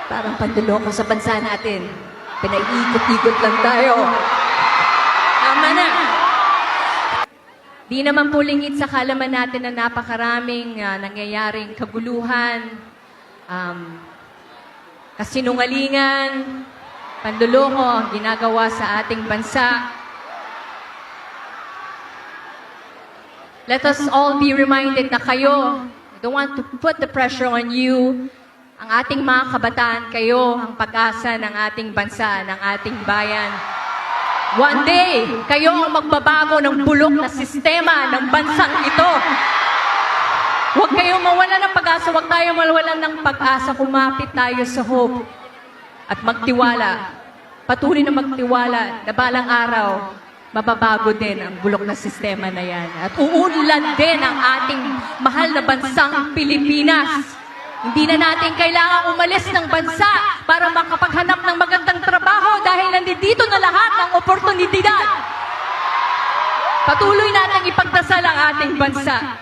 Parang panduloko sa bansa natin. Pinaiikot-ikot lang tayo. Tama na. Di naman po lingid sa kalaman natin na napakaraming nangyayaring kaguluhan, kasinungalingan, panduloko ang ginagawa sa ating bansa. Let us all be reminded na kayo, I don't want to put the pressure on you, ang ating mga kabataan, kayo ang pag-asa ng ating bansa, ng ating bayan. One day, kayo ang magbabago ng bulok na sistema ng bansang ito. Huwag kayong mawala ng pag-asa, huwag tayo mawalan ng pag-asa, kumapit tayo sa hope at magtiwala. Patuloy na magtiwala na balang araw, mababago din ang bulok na sistema na yan. At uunlad din ang ating mahal na bansang Pilipinas. Hindi na natin kailangang umalis ng bansa para makapaghanap ng magandang trabaho dahil nandito na lahat ng oportunidad. Patuloy natin ipagdasal ang ating bansa.